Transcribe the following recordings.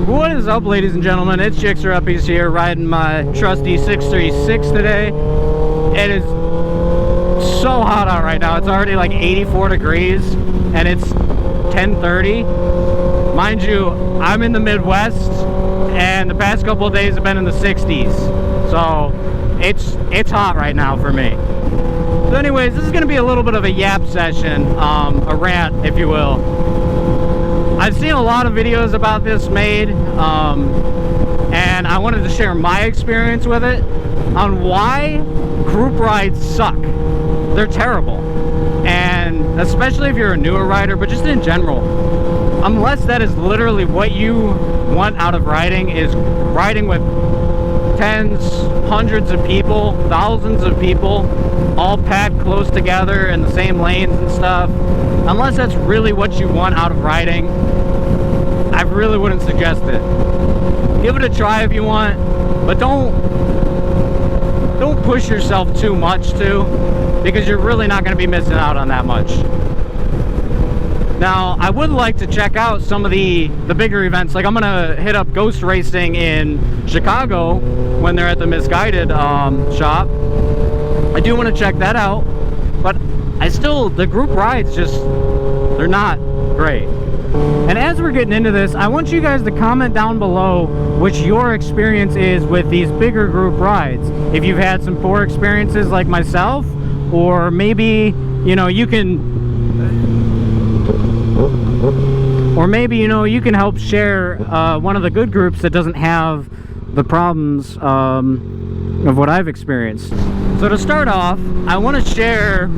What is up, ladies and gentlemen? It's Jixer Uppies here, riding my trusty 636 today. It is so hot out right now. It's already like 84 degrees and it's 10:30. Mind you, I'm in the Midwest and the past couple of days have been in the 60s. So it's hot right now for me. So anyways, this is going to be a little bit of a yap session, a rant, if you will. I've seen a lot of videos about this made, and I wanted to share my experience with it on why group rides suck. They're terrible. And especially if you're a newer rider, but just in general, unless that is literally what you want out of riding, is riding with tens, hundreds of people, thousands of people, all packed close together in the same lanes and stuff. Unless that's really what you want out of riding, I really wouldn't suggest it. Give it a try if you want, but don't push yourself too much too, because you're really not going to be missing out on that much. Now, I would like to check out some of the bigger events. Like, I'm going to hit up Ghost Racing in Chicago when they're at the Misguided shop. I do want to check that out, but the group rides they're not great. And as we're getting into this, I want you guys to comment down below which your experience is with these bigger group rides. If you've had some poor experiences like myself, or maybe, you know, you can help share one of the good groups that doesn't have the problems of what I've experienced. So to start off, I want to share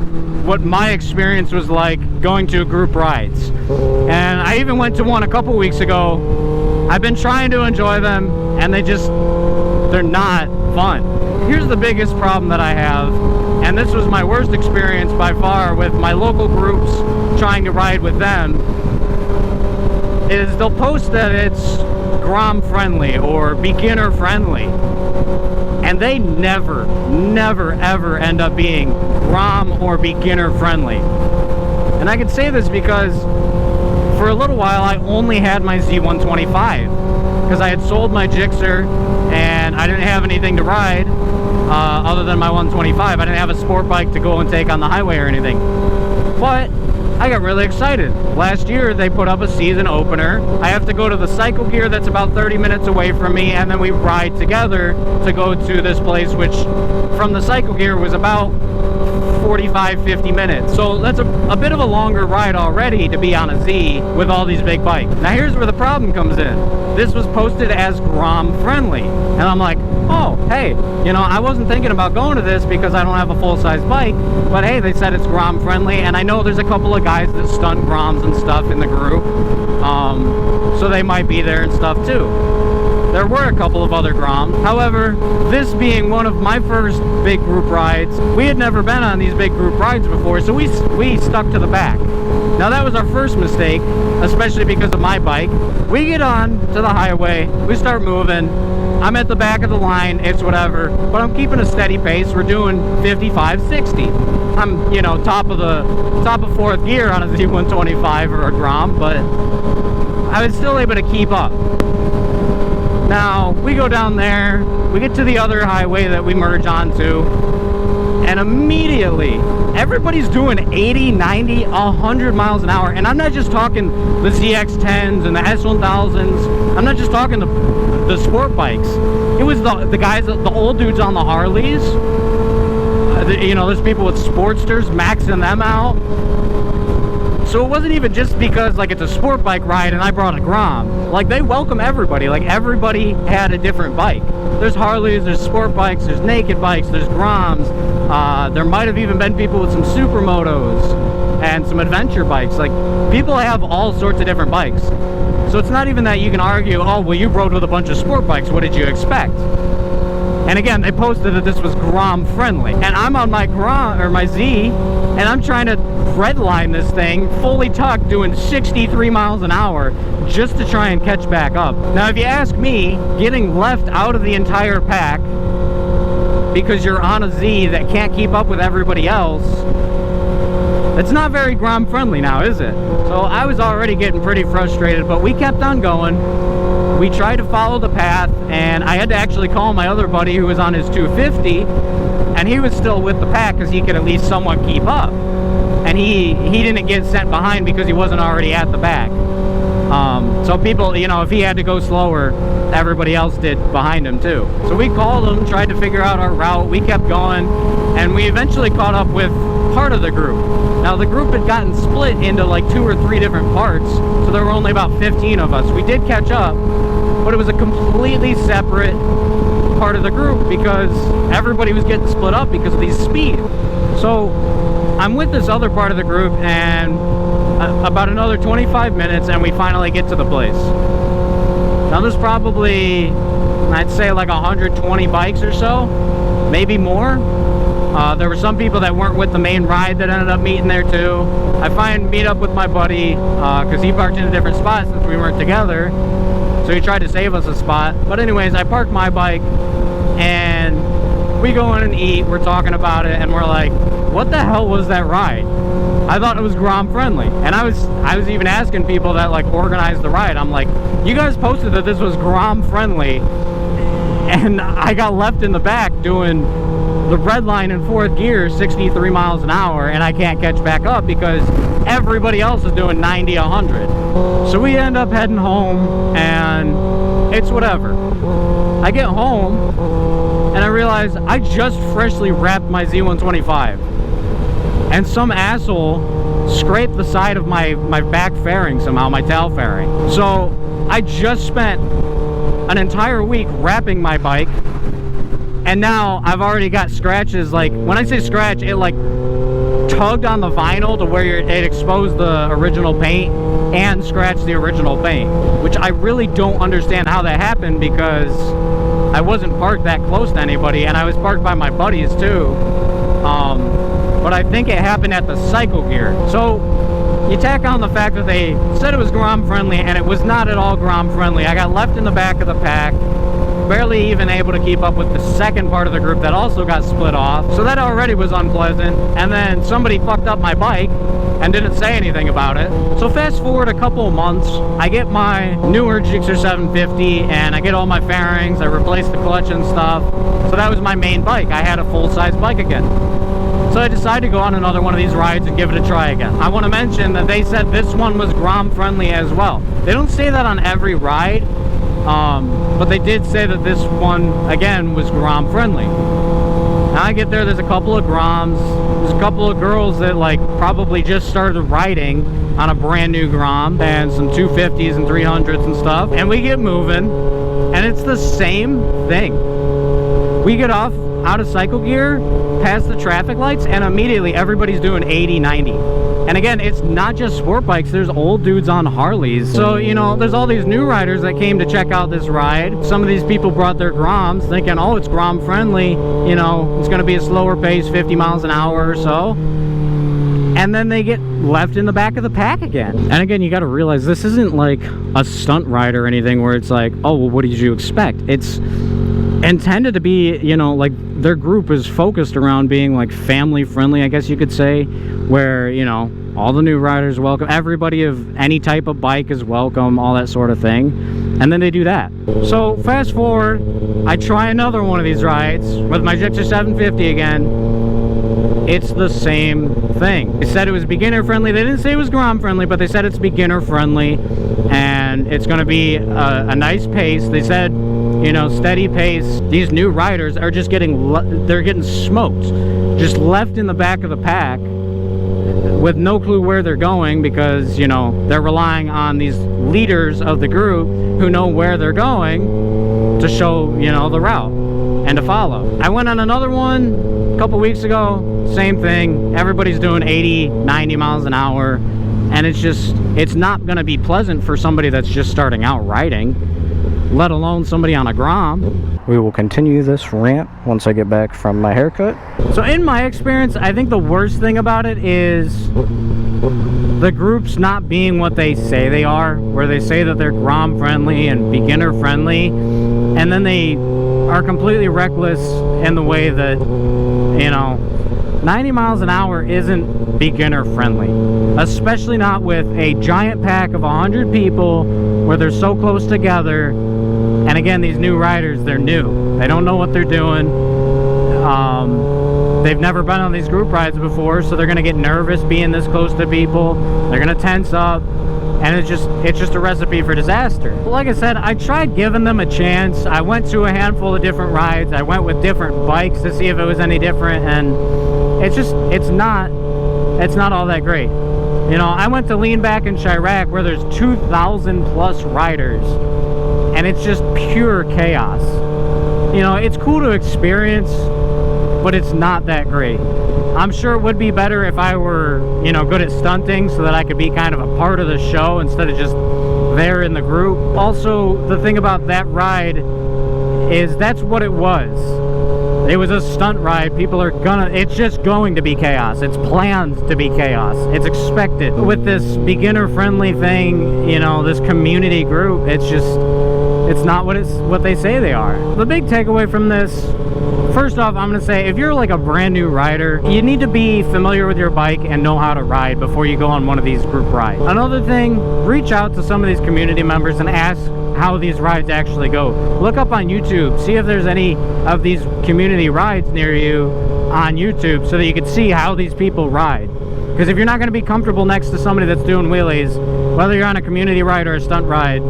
what my experience was like going to group rides. And I even went to one a couple weeks ago. I've been trying to enjoy them, and they're not fun. Here's the biggest problem that I have, and this was my worst experience by far with my local groups trying to ride with them, is they'll post that it's Grom friendly or beginner friendly, and they never ever end up being Grom or beginner friendly. And I can say this because for a little while I only had my Z125 because I had sold my Gixxer and I didn't have anything to ride other than my 125. I didn't have a sport bike to go and take on the highway or anything. But I got really excited. Last year they put up a season opener. I have to go to the cycle gear that's about 30 minutes away from me, and then we ride together to go to this place, which from the cycle gear was about 45-50 minutes. So that's a bit of a longer ride already to be on a Z with all these big bikes. Now here's where the problem comes in. This was posted as Grom friendly, and I'm like, oh, hey, you know, I wasn't thinking about going to this because I don't have a full-size bike, but hey, they said it's Grom friendly, and I know there's a couple of guys that stunt Groms and stuff in the group, so they might be there and stuff too. There were a couple of other Groms. However, this being one of my first big group rides, we had never been on these big group rides before, so we stuck to the back. Now that was our first mistake, especially because of my bike. We get on to the highway, we start moving. I'm at the back of the line, it's whatever, but I'm keeping a steady pace. We're doing 55, 60. I'm, you know, top of fourth gear on a Z125 or a Grom, but I was still able to keep up. Now, we go down there, we get to the other highway that we merge onto, and immediately, everybody's doing 80, 90, 100 miles an hour. And I'm not just talking the ZX-10s and the S1000s. I'm not just talking the sport bikes. It was the guys, the old dudes on the Harleys. You know, there's people with Sportsters maxing them out. So it wasn't even just because, like, it's a sport bike ride and I brought a Grom. Like, they welcome everybody. Like, everybody had a different bike. There's Harleys, there's sport bikes, there's naked bikes, there's Groms. There might have even been people with some supermotos and some adventure bikes. Like, people have all sorts of different bikes. So it's not even that you can argue, oh, well, you rode with a bunch of sport bikes, what did you expect? And again, they posted that this was Grom friendly. And I'm on my Grom, or my Z, and I'm trying to redline this thing, fully tucked, doing 63 miles an hour, just to try and catch back up. Now, if you ask me, getting left out of the entire pack because you're on a Z that can't keep up with everybody else, it's not very Grom friendly now, is it? So I was already getting pretty frustrated, but we kept on going. We tried to follow the path, and I had to actually call my other buddy who was on his 250, and he was still with the pack because he could at least somewhat keep up. And he didn't get sent behind because he wasn't already at the back. So people, you know, if he had to go slower, everybody else did behind him too. So we called him, tried to figure out our route. We kept going, and we eventually caught up with part of the group. Now the group had gotten split into like 2 or 3 different parts, so there were only about 15 of us. We did catch up, but it was a completely separate part of the group because everybody was getting split up because of these speed. So I'm with this other part of the group, and about another 25 minutes, and we finally get to the place. Now there's probably, I'd say like 120 bikes or so, maybe more. There were some people that weren't with the main ride that ended up meeting there too. I meet up with my buddy because he parked in a different spot since we weren't together, so he tried to save us a spot. But anyways, I parked my bike, and we go in and eat. We're talking about it, and we're like, what the hell was that ride? I thought it was Grom friendly, and I was even asking people that like organized the ride. I'm like, you guys posted that this was Grom friendly, and I got left in the back doing the red line in 4th gear, 63 miles an hour, and I can't catch back up because everybody else is doing 90, 100. So we end up heading home, and it's whatever. I get home, and I realize I just freshly wrapped my Z125. And some asshole scraped the side of my back fairing somehow, my tail fairing. So I just spent an entire week wrapping my bike, and now I've already got scratches. Like, when I say scratch, it like tugged on the vinyl to where it exposed the original paint and scratched the original paint, which I really don't understand how that happened because I wasn't parked that close to anybody, and I was parked by my buddies too. But I think it happened at the cycle gear. So you tack on the fact that they said it was Grom friendly, and it was not at all Grom friendly. I got left in the back of the pack, barely even able to keep up with the second part of the group that also got split off. So that already was unpleasant. And then somebody fucked up my bike and didn't say anything about it. So fast forward a couple of months, I get my newer Gixxer 750, and I get all my fairings, I replace the clutch and stuff. So that was my main bike. I had a full-size bike again. So I decided to go on another one of these rides and give it a try again. I want to mention that they said this one was Grom friendly as well. They don't say that on every ride, but they did say that this one, again, was Grom friendly. Now I get there, there's a couple of Groms, there's a couple of girls that like probably just started riding on a brand new Grom, and some 250s and 300s and stuff, and we get moving, and it's the same thing. We get off out of cycle gear, past the traffic lights, and immediately everybody's doing 80, 90. And again, it's not just sport bikes, there's old dudes on Harleys. So, you know, there's all these new riders that came to check out this ride. Some of these people brought their Groms thinking, oh, it's Grom friendly, you know, it's gonna be a slower pace, 50 miles an hour or so. And then they get left in the back of the pack again. And again, you gotta realize this isn't like a stunt ride or anything where it's like, oh, well, what did you expect? It's intended to be, you know, like their group is focused around being like family friendly, I guess you could say, where, you know, all the new riders welcome, everybody of any type of bike is welcome, all that sort of thing. And then they do that. So fast forward, I try another one of these rides with my Gixxer 750 again. It's the same thing. They said it was beginner friendly. They didn't say it was Grom friendly, but they said it's beginner friendly, and it's going to be a nice pace. They said, you know, steady pace. These new riders are just they're getting smoked, just left in the back of the pack with no clue where they're going because, you know, they're relying on these leaders of the group who know where they're going to show, you know, the route and to follow. I went on another one a couple weeks ago, same thing. Everybody's doing 80, 90 miles an hour, and it's not going to be pleasant for somebody that's just starting out riding, let alone somebody on a Grom. We will continue this rant once I get back from my haircut. So in my experience, I think the worst thing about it is the groups not being what they say they are, where they say that they're Grom friendly and beginner friendly, and then they are completely reckless in the way that, you know, 90 miles an hour isn't beginner friendly, especially not with a giant pack of 100 people where they're so close together And again, these new riders, they're new. They don't know what they're doing. They've never been on these group rides before, so they're gonna get nervous being this close to people. They're gonna tense up, and it's just a recipe for disaster. But like I said, I tried giving them a chance. I went to a handful of different rides. I went with different bikes to see if it was any different, and it's not all that great. You know, I went to Lean Back in Chirac where there's 2,000 plus riders, and it's just pure chaos. You know, it's cool to experience, but it's not that great. I'm sure it would be better if I were, you know, good at stunting so that I could be kind of a part of the show instead of just there in the group. Also, the thing about that ride is that's what it was. It was a stunt ride. It's just going to be chaos. It's planned to be chaos. It's expected. With this beginner-friendly thing, you know, this community group, it's not what they say they are. The big takeaway from this, first off, I'm gonna say, if you're like a brand new rider, you need to be familiar with your bike and know how to ride before you go on one of these group rides. Another thing, reach out to some of these community members and ask how these rides actually go. Look up on YouTube, see if there's any of these community rides near you on YouTube so that you can see how these people ride. Because if you're not gonna be comfortable next to somebody that's doing wheelies, whether you're on a community ride or a stunt ride,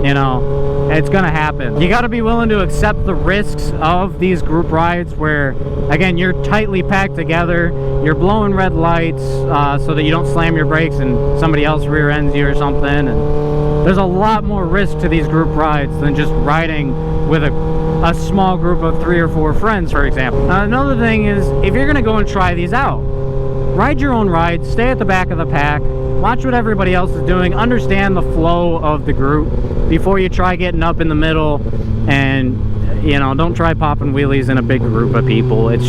you know, it's gonna happen. You gotta be willing to accept the risks of these group rides where, again, you're tightly packed together, you're blowing red lights so that you don't slam your brakes and somebody else rear ends you or something. And there's a lot more risk to these group rides than just riding with a small group of 3 or 4 friends, for example. Another thing is, if you're gonna go and try these out, ride your own ride, stay at the back of the pack, watch what everybody else is doing, understand the flow of the group before you try getting up in the middle, and, you know, don't try popping wheelies in a big group of people. It's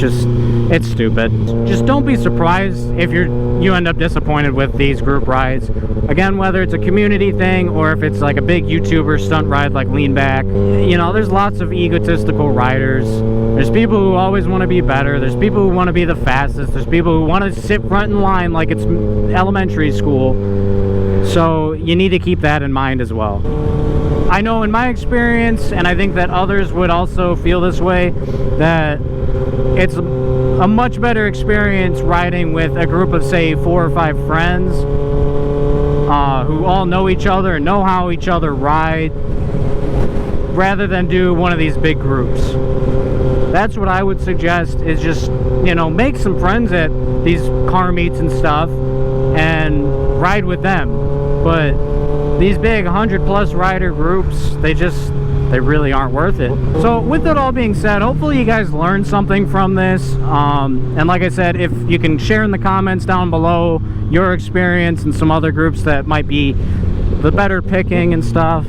stupid. Just don't be surprised if you end up disappointed with these group rides. Again, whether it's a community thing or if it's like a big YouTuber stunt ride like Lean Back, you know, there's lots of egotistical riders. There's people who always want to be better. There's people who want to be the fastest. There's people who want to sit front in line like it's elementary school. So you need to keep that in mind as well. I know in my experience, and I think that others would also feel this way, that it's a much better experience riding with a group of, say, 4 or 5 friends who all know each other and know how each other ride, rather than do one of these big groups. That's what I would suggest, is just, you know, make some friends at these car meets and stuff and ride with them. But these big 100+ rider groups, they really aren't worth it. So with it all being said, hopefully you guys learned something from this. And like I said, if you can share in the comments down below your experience and some other groups that might be the better picking and stuff.